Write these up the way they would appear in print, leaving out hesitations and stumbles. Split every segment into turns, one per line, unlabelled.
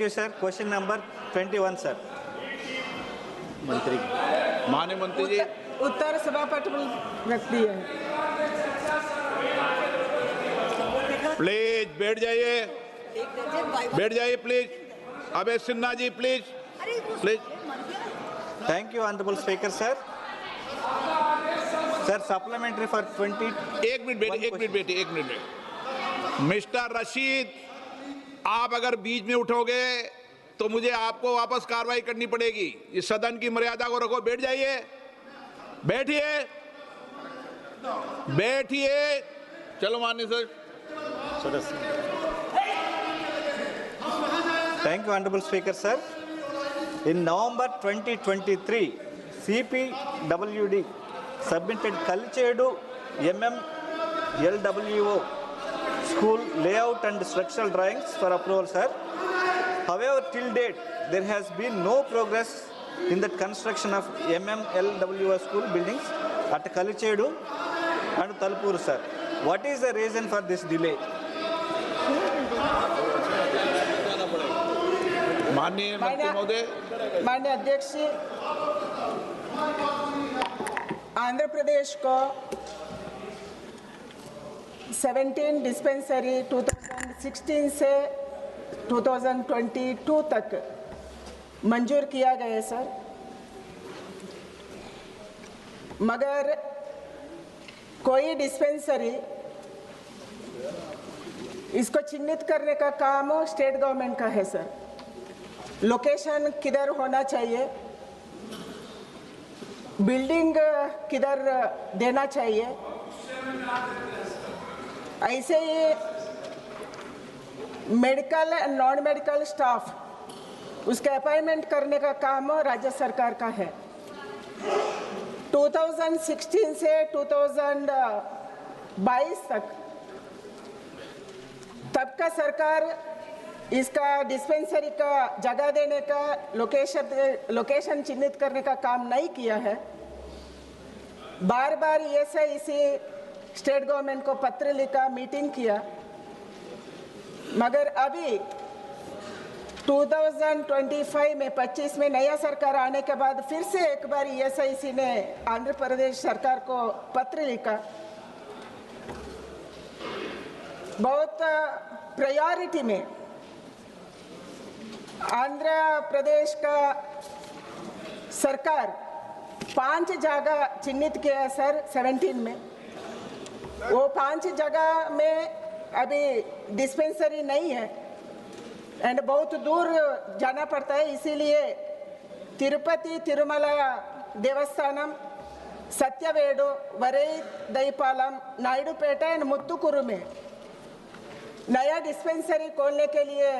you, sir. Question number 21, sir.
मंत्री माननीय मंत्री जी
उत्तर सभापति रख दिए।
प्लीज बैठ जाइए प्लीज। अबे Sinha ji please.
Thank you, Honorable Speaker, sir. Sir, supplementary for 20.
एक मिनट बेटी। मिस्टर रशीद, आप अगर बीच में उठोगे तो मुझे आपको वापस कार्रवाई करनी पड़ेगी। इस सदन की मर्यादा को रखो। बैठ जाइए, बैठिए। चलो माननीय sir.
Thank you, Honorable Speaker, sir. In November 2023, CPWD submitted Kalichedu LWO school layout and structural drawings for approval, sir. However, till date, there has been no progress in the construction of LWO school buildings at Kalichedu and Talpur, sir. What is the reason for this delay?
माननीय मंत्री महोदय।
माननीय अध्यक्ष जी, आंध्र प्रदेश को 17 dispensary 2016 से 2022 तक मंजूर किया गया है सर, मगर कोई डिस्पेंसरी इसको चिन्हित करने का काम स्टेट गवर्नमेंट का है सर। लोकेशन किधर होना चाहिए, बिल्डिंग किधर देना चाहिए, ऐसे ही medical and non medical staff उसका अपॉइंटमेंट करने का काम राज्य सरकार का है। 2016 से 2022 तक तब का सरकार इसका डिस्पेंसरी का जगह देने का लोकेशन चिन्हित करने का काम नहीं किया है। बार बार ऐसे इसी स्टेट गवर्नमेंट को पत्र लिखा, मीटिंग किया, मगर अभी 2025 में 25 में नया सरकार आने के बाद फिर से एक बार ESIC ने आंध्र प्रदेश सरकार को पत्र लिखा। बहुत प्रायोरिटी में आंध्र प्रदेश का सरकार 5 जगह चिन्हित किया है सर 17 में। वो 5 जगह में अभी डिस्पेंसरी नहीं है एंड बहुत दूर जाना पड़ता है, इसीलिए तिरुपति तिरुमला देवस्थानम, सत्यवेडु, वरई दईपालम, नायडूपेटा एंड मुत्तुकुरु में नया डिस्पेंसरी खोलने के लिए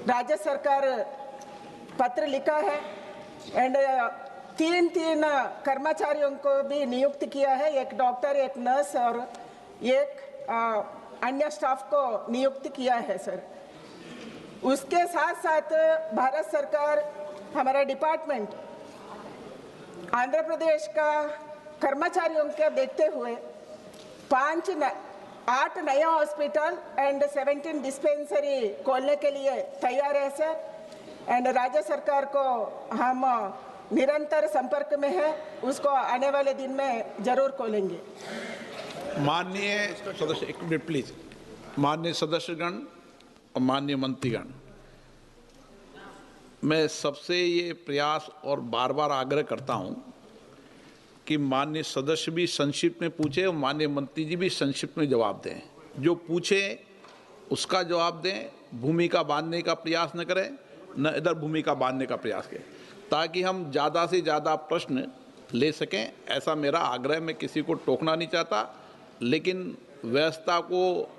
राज्य सरकार पत्र लिखा है एंड 3 कर्मचारियों को भी नियुक्त किया है, एक डॉक्टर, एक नर्स और एक अन्य स्टाफ को नियुक्त किया है सर। उसके साथ साथ भारत सरकार, हमारा डिपार्टमेंट आंध्र प्रदेश का कर्मचारियों को देखते हुए 8 नया हॉस्पिटल एंड 17 डिस्पेंसरी खोलने के लिए तैयार है सर। एंड राज्य सरकार को हम निरंतर संपर्क में है, उसको आने वाले दिन में जरूर खोलेंगे।
माननीय सदस्य, एक मिनट प्लीज। माननीय सदस्यगण और माननीय मंत्रीगण, मैं सबसे ये प्रयास और बार बार आग्रह करता हूं कि माननीय सदस्य भी संक्षिप्त में पूछे और माननीय मंत्री जी भी संक्षिप्त में जवाब दें। जो पूछे उसका जवाब दें, भूमिका बांधने का प्रयास न करें, न इधर भूमिका बांधने का प्रयास करें, ताकि हम ज़्यादा से ज़्यादा प्रश्न ले सकें। ऐसा मेरा आग्रह। मैं किसी को टोकना नहीं चाहता, लेकिन व्यवस्था को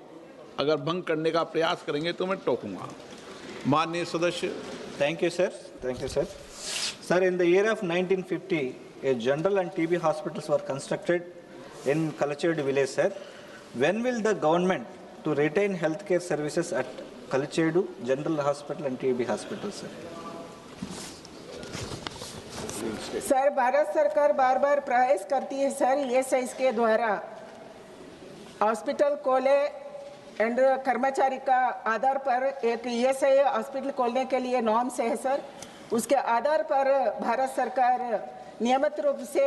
अगर भंग करने का प्रयास करेंगे तो मैं टोकूंगा। माननीय सदस्य।
Thank you, sir. Thank you, sir. Sir, in the year of 1950, a general and TB hospitals were constructed in Kalachedu village, sir. When will the government to retain healthcare services at Kalachedu General Hospital and TB Hospital, sir?
Sir, Bharat सरकार बार बार प्रयास करती है sir, ESIC के द्वारा hospital खोले and कर्मचारी का आधार पर एक ईएसआई हॉस्पिटल खोलने के लिए नॉर्म्स है सर, उसके आधार पर भारत सरकार नियमित रूप से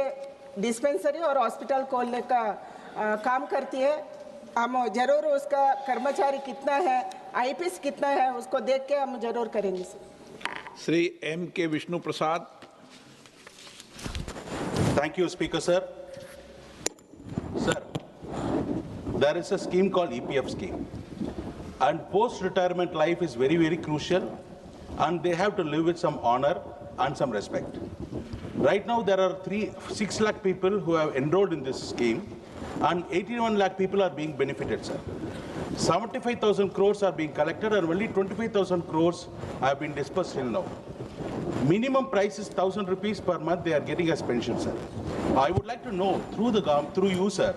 डिस्पेंसरी और हॉस्पिटल खोलने का काम करती है। हम जरूर उसका कर्मचारी कितना है, आईपीएस कितना है, उसको देख के हम जरूर करेंगे सर।
श्री एम के विष्णु प्रसाद।
Thank you, Speaker, sir. Sir, there is a scheme called EPF scheme. And post-retirement life is very, very crucial. And they have to live with some honor and some respect. Right now, there are 6 lakh people who have enrolled in this scheme. And 81 lakh people are being benefited, sir. 75,000 crores are being collected and only 25,000 crores have been dispersed till now. Minimum price is 1,000 rupees per month they are getting as pension, sir. I would like to know through you, sir,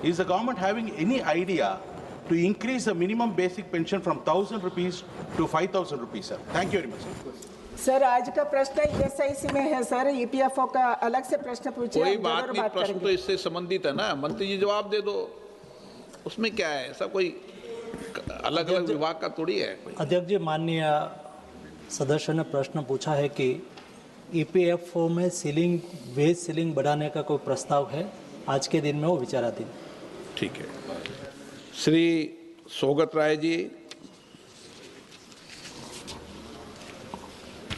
is the government having any idea to increase the minimum basic pension from 1,000 rupees to 5,000 rupees, sir? Thank you very much, sir.
Sir आज का प्रश्न ESIC में है sir, EPFO का अलग से प्रश्न पूछिए,
कोई
हम
बात
जरूर
नहीं,
बात
प्रश्न तो
करेंगे।
इससे संबंधित है ना, मंत्री जी जवाब दे दो, उसमें क्या है, ऐसा कोई अलग अलग विभाग का थोड़ी है कोई।
अध्यक्ष जी, माननीय सदस्य ने प्रश्न पूछा है कि ईपीएफओ में सीलिंग, वेज सीलिंग बढ़ाने का कोई प्रस्ताव है, आज के दिन में वो विचाराधीन।
ठीक है। Shri Sougat Rai ji.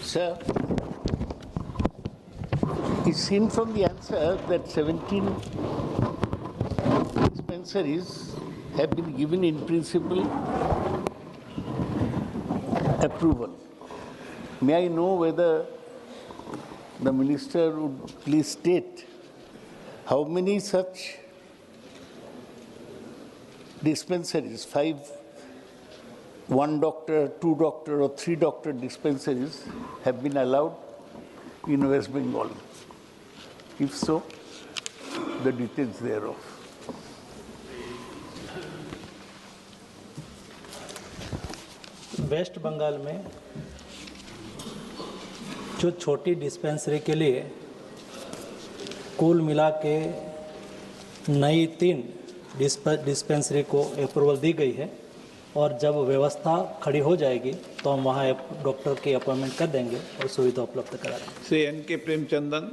Sir, it seemed from the answer that 17 dispensaries have been given in principle approval. May I know whether the minister would please state how many such dispensaries, 5, 1 doctor, 2 doctor or 3 doctor dispensaries have been allowed in West Bengal? If so, the details thereof.
West Bengal में जो छोटी dispensary के लिए कुल मिला के नई 3 dispensary को अप्रूवल दी गई है और जब व्यवस्था खड़ी हो जाएगी तो हम वहाँ डॉक्टर की अपॉइंटमेंट कर देंगे और सुविधा उपलब्ध करा देंगे।
श्री एन के Premachandran.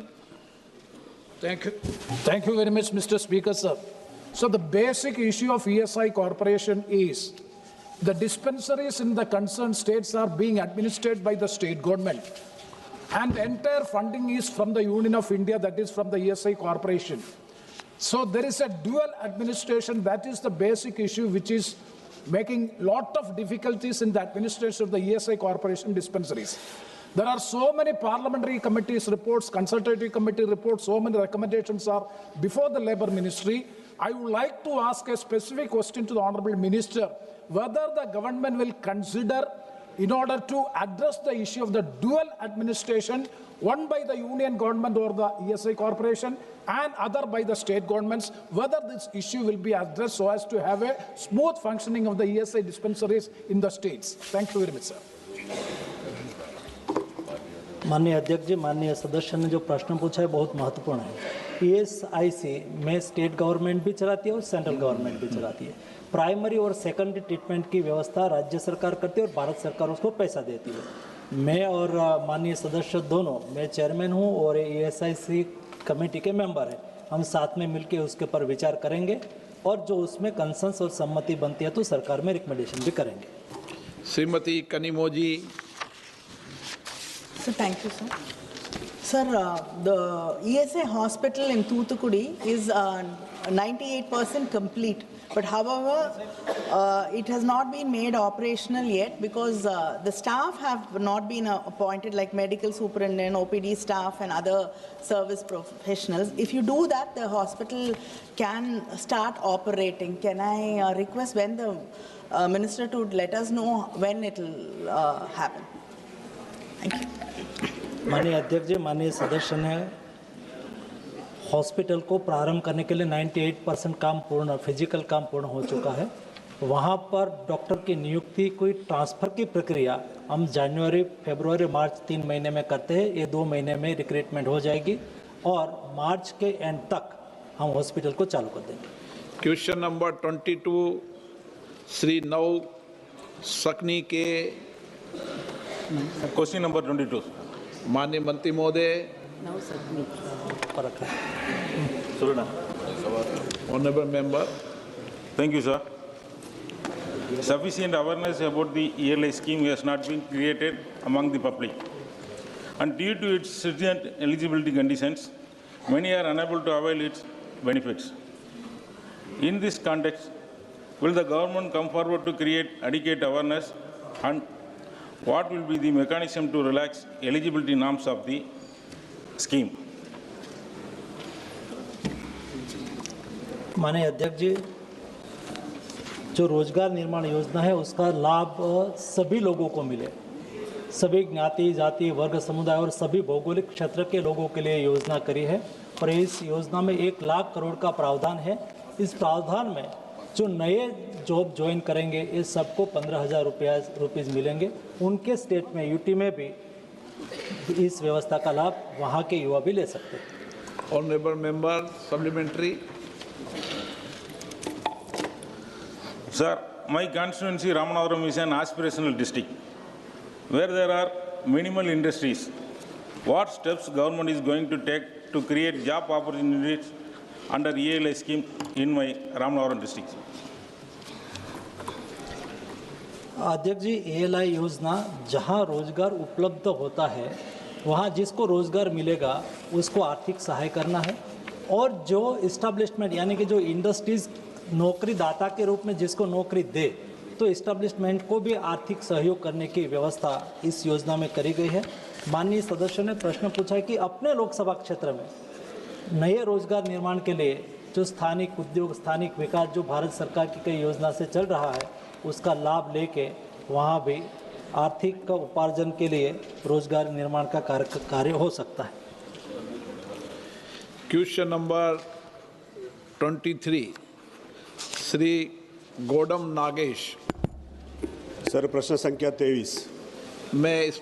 Thank you very much, Mr. Speaker, sir. So the basic issue of ESI Corporation is the dispensaries in the concerned states are being administered by the state government, and the entire funding is from the Union of India, that is from the ESI Corporation. So there is a dual administration. That is the basic issue which is making lot of difficulties in the administration of the ESI Corporation dispensaries. There are so many parliamentary committees reports, consultative committee reports, so many recommendations are before the Labour Ministry. I would like to ask a specific question to the Honourable Minister, whether the government will consider, in order to address the issue of the dual administration, one by the union government or the ESI Corporation and other by the state governments, whether this issue will be addressed so as to have a smooth functioning of the ESI dispensaries in the states. Thank you very much, sir.
माननीय अध्यक्ष जी, माननीय सदस्य ने जो प्रश्न पूछा है बहुत महत्वपूर्ण है। ईएसआईसी में स्टेट गवर्नमेंट भी चलाती है और सेंट्रल गवर्नमेंट भी चलाती है। प्राइमरी और सेकेंडरी ट्रीटमेंट की व्यवस्था राज्य सरकार करती है और भारत सरकार उसको पैसा देती है। मैं और माननीय सदस्य दोनों, मैं चेयरमैन हूं और ईएसआईसी कमेटी के मेंबर हैं, हम साथ में मिलकर उसके ऊपर विचार करेंगे और जो उसमें कंसेंसस और सहमति बनती है तो सरकार में रिकमेंडेशन भी करेंगे।
Shrimati Kanimozhi.
So thank you, sir. Sir, the ESI hospital in Thoothukudi is 98% complete. But however, it has not been made operational yet because the staff have not been appointed, like medical superintendent, OPD staff and other service professionals. If you do that, the hospital can start operating. Can I request when the minister to let us know when it will happen? Thank you.
माननीय अध्यक्ष जी, माननीय सदस्य ने hospital को प्रारंभ करने के लिए 98% काम पूर्ण, फिजिकल काम पूर्ण हो चुका है। वहाँ पर डॉक्टर की नियुक्ति, कोई ट्रांसफ़र की प्रक्रिया हम जनवरी, फरवरी, मार्च 3 महीने में करते हैं। ये 2 महीने में रिक्रूटमेंट हो जाएगी और मार्च के एंड तक हम हॉस्पिटल को चालू कर देंगे।
क्वेश्चन नंबर 22 श्री नव सकनी के
Question number 22.
माननीय मंत्री महोदय, honourable member,
Thank you, sir. Sufficient awareness about the ELI scheme has not been created among the public. And due to its stringent eligibility conditions, many are unable to avail its benefits. In this context, will the government come forward to create adequate awareness, and what will be the mechanism to relax eligibility norms of the scheme?
माननीय अध्यक्ष जी, जो रोजगार निर्माण योजना है उसका लाभ सभी लोगों को मिले, सभी ज्ञाति जाति वर्ग समुदाय और सभी भौगोलिक क्षेत्र के लोगों के लिए योजना करी है। और इस योजना में 1 लाख करोड़ का प्रावधान है। इस प्रावधान में जो नए जॉब ज्वाइन करेंगे ये सबको 15,000 रुपीज़ मिलेंगे। उनके स्टेट में यूटी में भी इस व्यवस्था का लाभ वहाँ के युवा भी ले सकते हैं।
Honourable member supplementary.
Sir, my constituency Ramanathapuram is an aspirational district where there are minimal industries. What steps government is going to take to create job opportunities under ELI scheme in my Ramanathapuram district?
अध्यक्ष जी, ALI योजना जहां रोजगार उपलब्ध होता है वहां जिसको रोजगार मिलेगा उसको आर्थिक सहाय करना है, और जो इस्टेब्लिशमेंट यानी कि जो इंडस्ट्रीज नौकरी दाता के रूप में जिसको नौकरी दे तो इस्टेब्लिशमेंट को भी आर्थिक सहयोग करने की व्यवस्था इस योजना में करी गई है। माननीय सदस्य ने प्रश्न पूछा कि अपने लोकसभा क्षेत्र में नए रोजगार निर्माण के लिए जो स्थानिक उद्योग स्थानिक विकास जो भारत सरकार की कई योजना से चल रहा है उसका लाभ लेके वहाँ भी आर्थिक उपार्जन के लिए रोजगार निर्माण का कार्य हो सकता है।
Question number 23 Shri Gowdam Nagesh.
Sir, प्रश्न संख्या 23।
मैं इस